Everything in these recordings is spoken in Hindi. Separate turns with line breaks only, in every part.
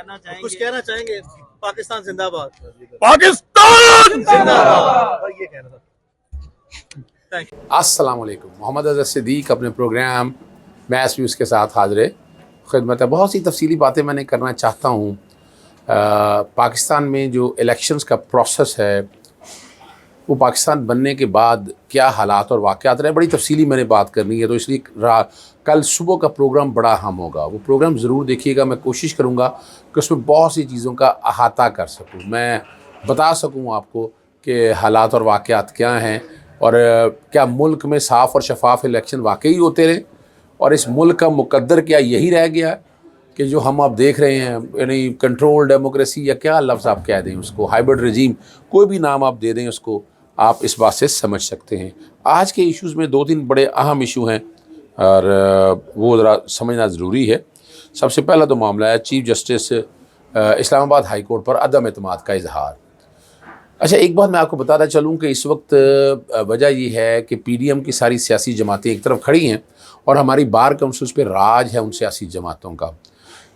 कुछ कहना चाहेंगे? पाकिस्तान जिंदाबाद।
पाकिस्तान
जिंदाबाद। ये कहना था।
अस्सलाम वालेकुम। मोहम्मद अज़हर सिद्दीक अपने प्रोग्राम मैच न्यूज़ के साथ हाज़िर खिदमत है। बहुत सी तफसीली बातें मैंने करना चाहता हूँ। पाकिस्तान में जो इलेक्शंस का प्रोसेस है वो पाकिस्तान बनने के बाद क्या हालात और वाक़यात रहे, बड़ी तफसीली मैंने बात करनी है, तो इसलिए कल सुबह का प्रोग्राम बड़ा अहम होगा। वो प्रोग्राम ज़रूर देखिएगा। मैं कोशिश करूँगा कि उसमें बहुत सी चीज़ों का अहाता कर सकूँ, मैं बता सकूँ आपको कि हालात और वाक़यात क्या हैं और क्या मुल्क में साफ़ और शफाफ इलेक्शन वाकई होते रहे और इस मुल्क का मुकद्दर क्या यही रह गया कि जो हम अब देख रहे हैं, यानी कंट्रोल डेमोक्रेसी, या क्या लफ्ज़ आप कह दें उसको, हाइब्रिड रजीम, कोई भी नाम आप दे दें उसको, आप इस बात से समझ सकते हैं। आज के इश्यूज़ में 2-3 बड़े अहम इशू हैं और वो ज़रा समझना ज़रूरी है। सबसे पहला तो मामला है chief justice Islamabad high court पर अदम एतमाद का इजहार। अच्छा, एक बात मैं आपको बताता चलूँ कि इस वक्त वजह ये है कि PDM की सारी सियासी जमातें एक तरफ खड़ी हैं और हमारी बार काउंसिल्स पे राज है उन सियासी जमातों का।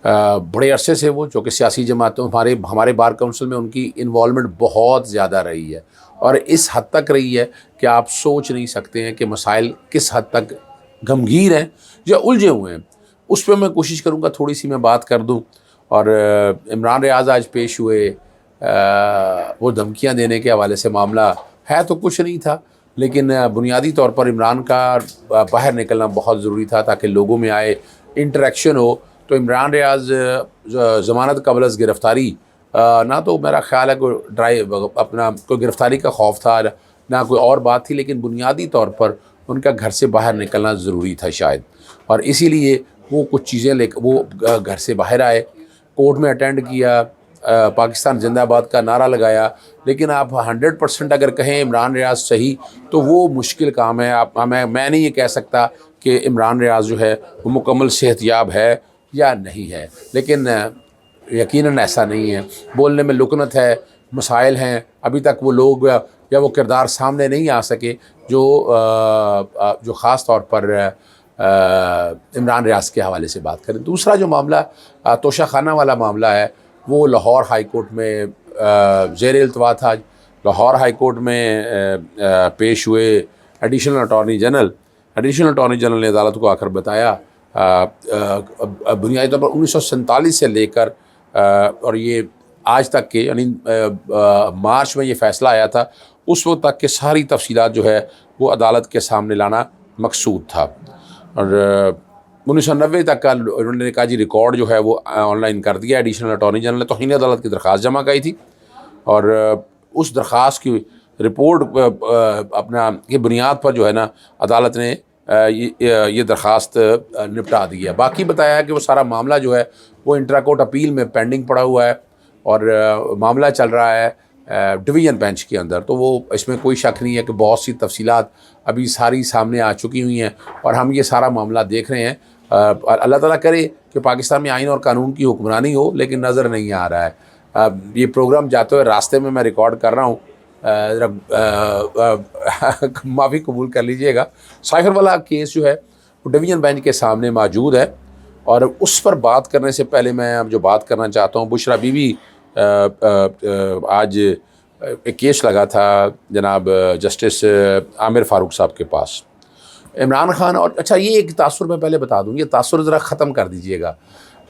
बड़े अरसे से वो जो कि सियासी जमातों हमारे बार काउंसिल में उनकी इन्वॉल्वमेंट बहुत ज़्यादा रही है और इस हद तक रही है कि आप सोच नहीं सकते हैं कि मसाइल किस हद तक गंभीर हैं या उलझे हुए हैं। उस पर मैं कोशिश करूँगा थोड़ी सी मैं बात कर दूँ। और इमरान रियाज आज पेश हुए, वो धमकियां देने के हवाले से मामला है तो कुछ नहीं था, लेकिन बुनियादी तौर पर इमरान का बाहर निकलना बहुत ज़रूरी था ताकि लोगों में आए, इंटरेक्शन हो। तो इमरान रियाज ज़मानत कबल गिरफ़्तारी, ना तो मेरा ख़्याल है कोई अपना कोई गिरफ़्तारी का खौफ था, ना कोई और बात थी, लेकिन बुनियादी तौर पर उनका घर से बाहर निकलना ज़रूरी था शायद, और इसीलिए वो कुछ चीज़ें लेकर वो घर से बाहर आए, कोर्ट में अटेंड किया, पाकिस्तान जिंदाबाद का नारा लगाया। लेकिन आप 100% अगर कहें इमरान रियाज सही तो वो मुश्किल काम है। मैं नहीं ये कह सकता कि इमरान रियाज जो है वो मुकम्मल सेहतयाब है या नहीं है, लेकिन यकीनन ऐसा नहीं है। बोलने में लुकनत है, मसाइल हैं, अभी तक वो लोग या वो किरदार सामने नहीं आ सके जो ख़ास तौर पर इमरान रियाज के हवाले से बात करें। दूसरा जो मामला तोशाखाना वाला मामला है वो लाहौर हाई कोर्ट में ज़ेर इल्तवा था। लाहौर हाई कोर्ट में पेश हुए एडिशनल अटॉर्नी जनरल ने अदालत को आकर बताया, बुनियादी तौर पर 1947 से लेकर और ये आज तक के, यानी मार्च में ये फ़ैसला आया था, उस वक्त तक के सारी तफसीलात जो है वो अदालत के सामने लाना मकसूद था। और 1990 तक का उन्होंने कहा जी रिकॉर्ड जो है वो ऑनलाइन कर दिया। एडिशनल अटॉर्नी जनरल ने तौहीन अदालत की दरख्वास्त जमा की थी और उस दरख्वास्त की रिपोर्ट अपना की बुनियाद पर जो है ना अदालत ने ये दरख्वास्त निपटा दी है। बाकी बताया कि वो सारा मामला जो है वो इंट्रा कोर्ट अपील में पेंडिंग पड़ा हुआ है और मामला चल रहा है डिवीज़न बेंच के अंदर। तो वो इसमें कोई शक नहीं है कि बहुत सी तफसीलात अभी सारी सामने आ चुकी हुई हैं और हम ये सारा मामला देख रहे हैं। अल्लाह ताला करे कि पाकिस्तान में आइन और कानून की हुक्मरानी हो, लेकिन नज़र नहीं आ रहा है। ये प्रोग्राम जाते हुए रास्ते में मैं रिकॉर्ड कर रहा हूँ, माफ़ी कबूल कर लीजिएगा। साइफर वाला केस जो है वो डिवीज़न बेंच के सामने मौजूद है और उस पर बात करने से पहले मैं अब जो बात करना चाहता हूँ, बुशरा बीबी आज एक केस लगा था जनाब जस्टिस आमिर फ़ारूक साहब के पास, इमरान खान। और अच्छा, ये एक तासुर मैं पहले बता दूँ, ये तासुर ज़रा ख़त्म कर दीजिएगा।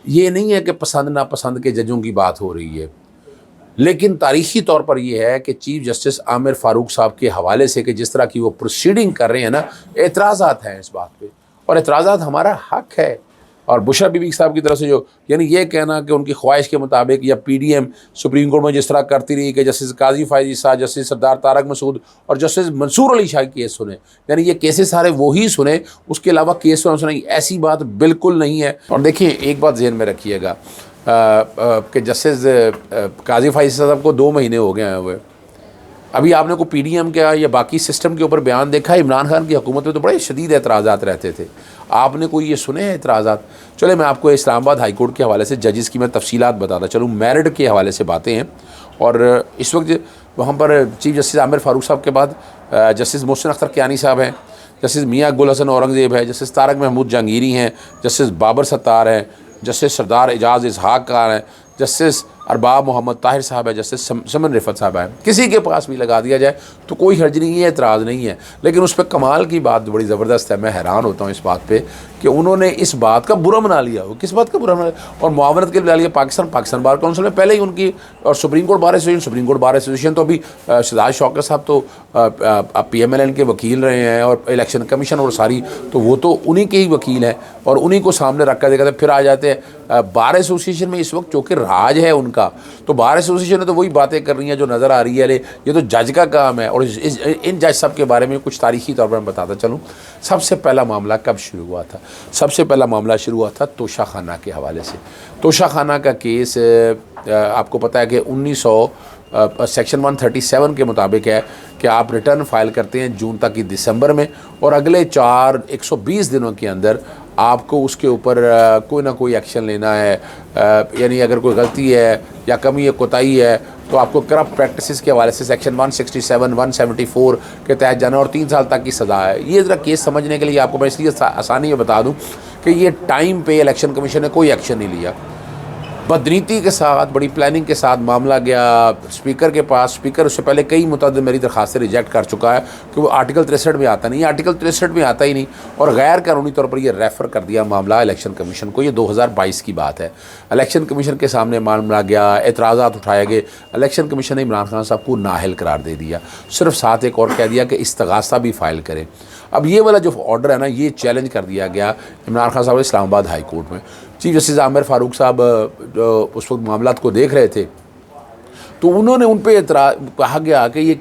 ये नहीं है कि पसंद नापसंद के जजों की बात हो रही है, लेकिन तारीख़ी तौर पर यह है कि चीफ़ जस्टिस आमिर फ़ारूक साहब के हवाले से कि जिस तरह की वो प्रोसीडिंग कर रहे हैं ना, एतराज़ात हैं इस बात पे, और एतराज़ात हमारा हक़ है। और बुशरा बीबी साहब की तरफ से जो, यानी ये कहना कि उनकी ख्वाहिश के मुताबिक या PDM सुप्रीम कोर्ट में जिस तरह करती रही कि जस्टिस काजी फ़ायज़ ईसा, जस्टिस सरदार तारक मसूद और जस्टिस मंसूर अली शाह केस सुने, यानी ये केसेस सारे वही सुने, उसके अलावा केस सुने, ऐसी बात बिल्कुल नहीं है। और देखिए एक बात ज़हन में रखिएगा कि जस्टिस काजी फ़ायज़ साहब को 2 महीने हो गए हैं हुए, अभी आपने को PDM का या बाकी सिस्टम के ऊपर बयान देखा? इमरान खान की हुकूमत में तो बड़े शदीद एतराज़ात रहते थे, आपने कोई ये सुने हैं एतराज़ात? चले मैं आपको इस्लामाबाद हाई कोर्ट के हवाले से जजेस की मैं तफसीलात बताता चलूँ, मेरिट के हवाले से बातें हैं। और इस वक्त वहाँ पर चीफ़ जस्टिस आमिर फ़ारूक साहब के बाद जस्टिस मोहसिन अख्तर कियानी साहब हैं, जस्टिस मियाँ गुल हसन औरंगज़ेब है, जस्टिस तारक महमूद जहांगीरी हैं, जस्टिस बाबर सत्तार हैं, जस्टिस सरदार एजाज़ इसहाक़ खान हैं, जस्टिस अरबाब मोहम्मद ताहिर साहब है, जस्टिस समन रिफत साहब है, किसी के पास भी लगा दिया जाए तो कोई हर्ज नहीं है, एतराज़ नहीं है। लेकिन उस पर कमाल की बात बड़ी ज़बरदस्त है, मैं हैरान होता हूँ इस बात पे कि उन्होंने इस बात का बुरा मना लिया। वो किस बात का बुरा मना लिया? और मुआवनत के लिए ला लिया पाकिस्तान बार काउंसिल में पहले ही उनकी, और सुप्रीम कोर्ट बार एसोसिएशन तो अभी शहजाद शौकत साहब तो PMLN के वकील रहे हैं, और इलेक्शन कमीशन और सारी तो वो तो उन्हीं के ही वकील हैं, और उन्हीं को सामने रख कर देखा। फिर आ जाते हैं बार एसोसिएशन में इस वक्त चूँकि राज है उनका, तो बार एसोसिएशन ने तो वही बातें कर रही हैं जो नज़र आ रही है, ये तो जज का काम है। और इन जज साहब के बारे में कुछ तारीखी तौर पर मैं बताता चलूँ। सबसे पहला मामला कब शुरू हुआ था? सबसे पहला मामला शुरू हुआ था तोशा खाना के हवाले से। तोशा खाना का केस आपको पता है कि 1900 सेक्शन 137 के मुताबिक है कि आप रिटर्न फाइल करते हैं जून तक की दिसंबर में, और अगले 120 दिनों के अंदर आपको उसके ऊपर कोई ना कोई एक्शन लेना है। यानी अगर कोई गलती है या कमी या कोताही है तो आपको करप्ट प्रैक्टिसेस के हवाले से सेक्शन 167, 174 के तहत जाना, और 3 साल तक की सज़ा है। ये ज़रा केस समझने के लिए आपको मैं इसलिए आसानी में बता दूं कि ये टाइम पे इलेक्शन कमीशन ने कोई एक्शन नहीं लिया। बदनीति के साथ, बड़ी प्लानिंग के साथ मामला गया स्पीकर के पास। स्पीकर उससे पहले कई मुतअद्दिद मेरी दरखास्तें रिजेक्ट कर चुका है कि वो आर्टिकल 63 में आता नहीं है, आर्टिकल 63 में आता ही नहीं, और गैर कानूनी तौर पर ये रेफ़र कर दिया मामला इलेक्शन कमीशन को। ये 2022 की बात है। इलेक्शन कमीशन के सामने मामला गया, एतराज़ात उठाए गए। इलेक्शन कमीशन ने इमरान खान साहब को नाअहल करार दे दिया, सिर्फ साथ एक और कह दिया कि इस्तगासा भी फ़ाइल करें। अब ये वाला जो ऑर्डर है ना, ये चैलेंज कर दिया गया इमरान खान साहब इस्लामाबाद हाई कोर्ट में। चीफ जस्टिस आमिर फ़ारूक साहब उस वक्त मामलात को देख रहे थे, तो उन्होंने उन पे कहा गया कि ये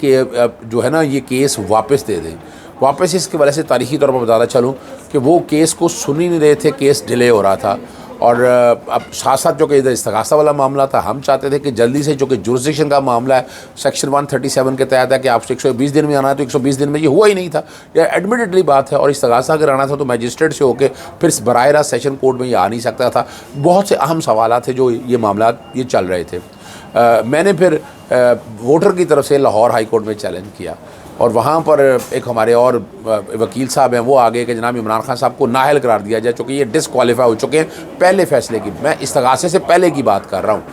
जो है ना, ये केस वापस दे दें। वापस इसके वजह से तारीखी तौर पर बताना चलूँ कि वो केस को सुन ही नहीं रहे थे, केस डिले हो रहा था। और अब साथ साथ जो कि इधर इस्तगासा वाला मामला था, हम चाहते थे कि जल्दी से, जो कि जुरिसडिक्शन का मामला है, सेक्शन 137 के तहत है कि आपसे 120 दिन में आना है, तो 120 दिन में ये हुआ ही नहीं था। ये एडमिटेडली बात है। और इस्तगासा अगर आना था तो मैजिस्ट्रेट से होकर फिर बराह रास्त सेशन कोर्ट में ये आ नहीं सकता था। बहुत से अहम सवाल थे जो ये मामला ये चल रहे थे। मैंने फिर वोटर की तरफ से लाहौर हाई कोर्ट में चैलेंज किया, और वहाँ पर एक हमारे और वकील साहब हैं, वो आगे कि जनाब इमरान खान साहब को नाअहल करार दिया जाए, चूँकि ये डिसक्वालीफाई हो चुके हैं पहले फ़ैसले की। मैं इस्तगासे से पहले की बात कर रहा हूँ।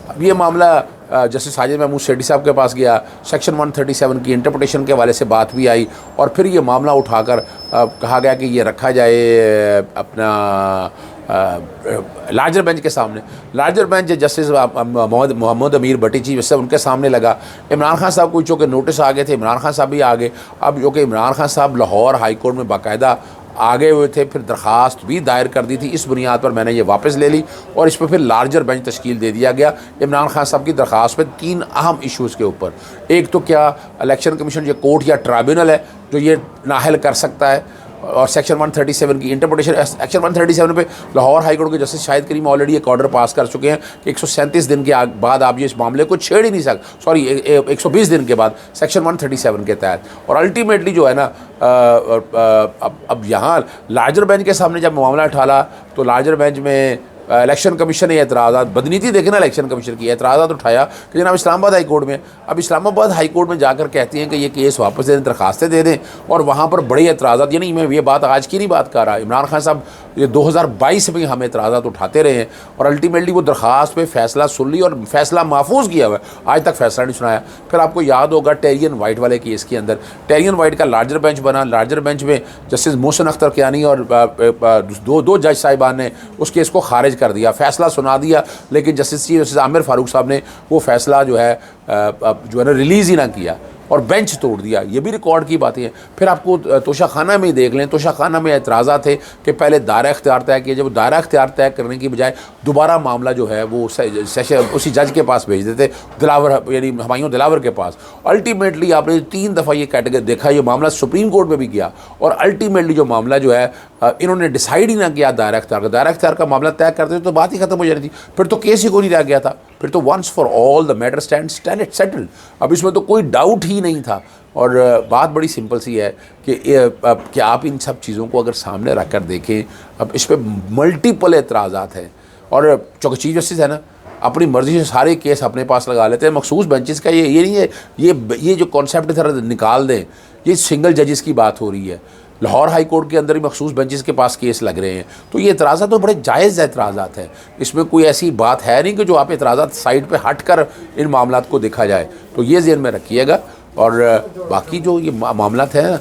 अब ये मामला जस्टिस साजिद महमूद सेठी साहब के पास गया, सेक्शन 137 की इंटरप्रिटेशन के हवाले से बात भी आई, और फिर ये मामला उठाकर कहा गया कि ये रखा जाए अपना लार्जर बेंच के सामने। लार्जर बेंच जस्टिस मोहम्मद अमीर भट्टी चीफ जस्टिस उनके सामने लगा। इमरान खान साहब को चूँकि नोटिस आ गए थे, इमरान खान साहब भी आ गए। अब जो कि इमरान खान साहब लाहौर हाई कोर्ट में बाकायदा आगे हुए थे, फिर दरख्वास्त भी दायर कर दी थी। इस बुनियाद पर मैंने ये वापस ले ली, और इस पर फिर लार्जर बेंच तश्कील दे दिया गया इमरान खान साहब की दरख्वास्त पे 3 अहम इशूज़ के ऊपर। एक तो क्या इलेक्शन कमीशन ये कोर्ट या ट्राइब्यूनल है जो ये नाअहल कर सकता है, और सेक्शन 137 की इंटरप्रिटेशन। सेक्शन 137 पे लाहौर हाई कोर्ट के जस्टिस शाहिद करीम ऑलरेडी एक ऑर्डर पास कर चुके हैं कि 137 दिन के बाद आप ये इस मामले को छेड़ ही नहीं सकते, सॉरी 120 दिन के बाद सेक्शन 137 के तहत। और अल्टीमेटली जो है ना, अब यहाँ लार्जर बेंच के सामने जब मामला उठाला तो लार्जर बेंच में इलेक्शन कमीशन ने एतराज़ात, बदनीति देखे ना इलेक्शन कमीशन की, एतराज़ात उठाया कि जनाब इस्लामाबाद हाई कोर्ट में। अब इस्लामाबाद हाई कोर्ट में जाकर कहती हैं कि ये केस वापस दे दें, दरखास्तें दे दें, और वहाँ पर बड़े एतराज़ात। यानी मैं ये बात आज की नहीं बात कर रहा, इमरान खान साहब ये 2022 में हम एतराज़ात उठाते रहे हैं, और अल्टीमेटली वो दरख्वास्त पे फ़ैसला सुन ली, और फ़ैसला महफूज किया हुआ है, आज तक फ़ैसला नहीं सुनाया। फिर आपको याद होगा टेरियन वाइट वाले केस के अंदर, टेरियन वाइट का लार्जर बेंच बना। लार्जर बेंच में जस्टिस मोहसिन अख्तर कियानी और दो जज साहिबान ने उस केस को खारिज कर दिया, फ़ैसला सुना दिया, लेकिन जस्टिस आमिर फ़ारूक साहब ने वो फ़ैसला जो है ना रिलीज़ ही ना किया, और बेंच तोड़ दिया। ये भी रिकॉर्ड की बातें हैं। फिर आपको तोशा खाना में देख लें, तोशा खाना में एतराज़ा थे कि पहले दायरा इख्तियार तय किया, जब दायरा इख्तियार तय करने की बजाय दोबारा मामला जो है वो सेशन उसी जज के पास भेज देते, दिलावर यानी हुमायूं दिलावर के पास। अल्टीमेटली आपने 3 दफ़ा ये कैटेगरी देखा, ये मामला सुप्रीम कोर्ट में भी गया, और अल्टीमेटली जो मामला जो है इन्होंने डिसाइड ही ना किया दायरा इख्तियार का। दायरा इख्तियार का मामला तय करते तो बात ही ख़त्म हो जाती थी, फिर तो केस ही कोई नहीं रह गया था, फिर तो once for all the matter stand settled. अब इसमें तो कोई डाउट ही नहीं था। और बात बड़ी सिंपल सी है कि आप इन सब चीज़ों को अगर सामने रख कर देखें, अब इस पर मल्टीपल एतराज़ात हैं, और चूँकि चीफ जस्टिस है ना, अपनी मर्ज़ी से सारे केस अपने पास लगा लेते हैं। मखसूस बेंचेस का ये नहीं है, ये जो कॉन्सेप्ट इधर निकाल दें, ये सिंगल जजेस की बात हो रही है। लाहौर हाई कोर्ट के अंदर ही मखसूस बेंचेस के पास केस लग रहे हैं। तो ये एतराज़ात तो बड़े जायज़ एतराज़ात हैं, इसमें कोई ऐसी बात है नहीं कि जो आप एतराज़ात साइड पे हट कर इन मामलात को देखा जाए। तो ये ज़हन में रखिएगा। और बाकी जो ये मामलात हैं,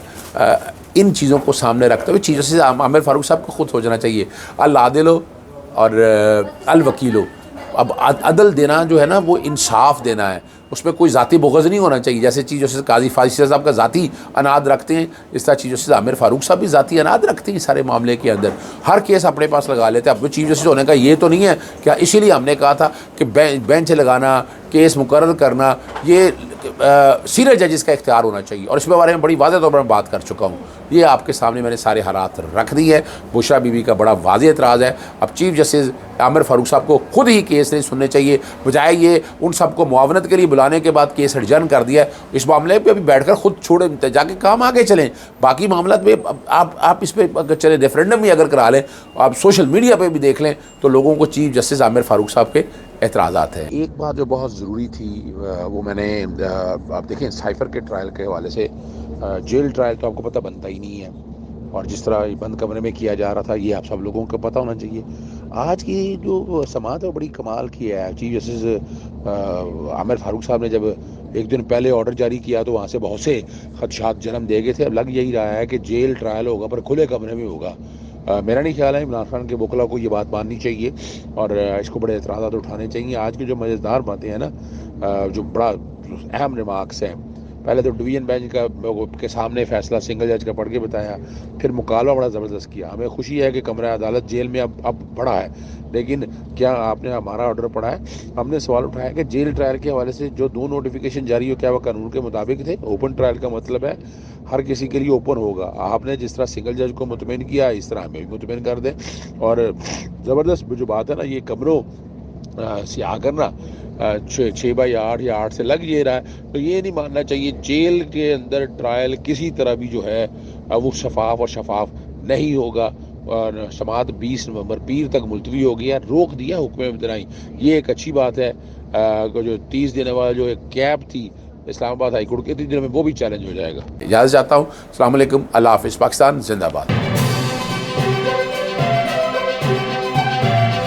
इन चीज़ों को सामने रखते हुए चीज़ों से आमिर फारूक साहब को खुद सोचना चाहिए। अल आदिलो और अल वकीलो, अब अदल देना जो है ना वो इंसाफ देना है, उसमें कोई ज़ाती बुग़्ज़ नहीं होना चाहिए। जैसे चीज़ों से काजी फाजिल साहब का ज़ाती अनाद रखते हैं, इस तरह चीज़ों से आमिर फारूक साहब भी ज़ाती अनाद रखते हैं। सारे मामले के अंदर हर केस अपने पास लगा लेते हैं। अब चीफ जस्टिस होने का ये तो नहीं है क्या, इसीलिए हमने कहा था कि बेंच लगाना, केस मुकर्रर करना, ये सीनियर जजेस का इख्तियार होना चाहिए। और इसके बारे में बड़ी वाज़ेह तौर पर मैं बात कर चुका हूँ। ये आपके सामने मैंने सारे हालात रख दी है। बुशरा बीबी का बड़ा वाज़ेह एतराज़ है। अब चीफ जस्टिस आमिर फारूक साहब को खुद ही केस नहीं सुनने चाहिए, बजाय ये उन सबको मुआवनत के लिए बुलाने के बाद केस एडजर्न कर दिया है। इस मामले पे अभी बैठकर खुद छोड़े जाके काम आगे चलें। बाकी मामला में आप इस पर अगर चले, रेफरेंडम भी अगर करा लें, आप सोशल मीडिया पर भी देख लें तो लोगों को चीफ जस्टिस आमिर फारूक साहब के एतराज़ात हैं। एक बात जो बहुत ज़रूरी थी वो मैंने, आप देखें साइफ़र के ट्रायल के हवाले से, जेल ट्रायल तो आपको पता बनता ही नहीं है, और जिस तरह बंद कमरे में किया जा रहा था ये आप सब लोगों को पता होना चाहिए। आज की जो समाअत है वो बड़ी कमाल की है। चीफ जस्टिस आमिर फारूक साहब ने जब एक दिन पहले ऑर्डर जारी किया तो वहाँ से बहुत से खदशात जन्म दे गए थे। अब लग यही रहा है कि जेल ट्रायल होगा पर खुले कमरे में होगा। मेरा नहीं ख्याल है इमरान खान के वकला को ये बात माननी चाहिए और इसको बड़े एतराज़ात उठाने चाहिए। आज की जो मज़ेदार बातें हैं ना, जो बड़ा अहम रिमार्क्स हैं, पहले तो डिवीज़न बेंच के सामने फ़ैसला सिंगल जज का पढ़ के बताया, फिर मुकालवा बड़ा ज़बरदस्त किया। हमें खुशी है कि कमरा अदालत जेल में अब बढ़ा है, लेकिन क्या आपने हमारा ऑर्डर पढ़ा है? हमने सवाल उठाया कि जेल ट्रायल के हवाले से जो 2 नोटिफिकेशन जारी हो क्या वह कानून के मुताबिक थे? ओपन ट्रायल का मतलब है हर किसी के लिए ओपन होगा। आपने जिस तरह सिंगल जज को मुतमईन किया इस तरह हमें भी मुतमईन कर दें। और ज़बरदस्त जो बात है ना, ये कमरों से आकर ना 6x8 या 8 से लग ये रहा है, तो ये नहीं मानना चाहिए जेल के अंदर ट्रायल किसी तरह भी जो है वो शफाफ नहीं होगा। और समाअत 20 नवंबर पीर तक मुलतवी हो गया, रोक दिया हुक्म इब्तदाई। ये एक अच्छी बात है। जो 30 दिन वाला जो एक कैब थी इस्लामाबाद हाई कोर्ट के 30 दिनों में, वो भी चैलेंज हो जाएगा। इजाज़त चाहता हूँ। अस्सलाम वालेकुम, अल्लाह हाफ़िज़। पाकिस्तान जिंदाबाद।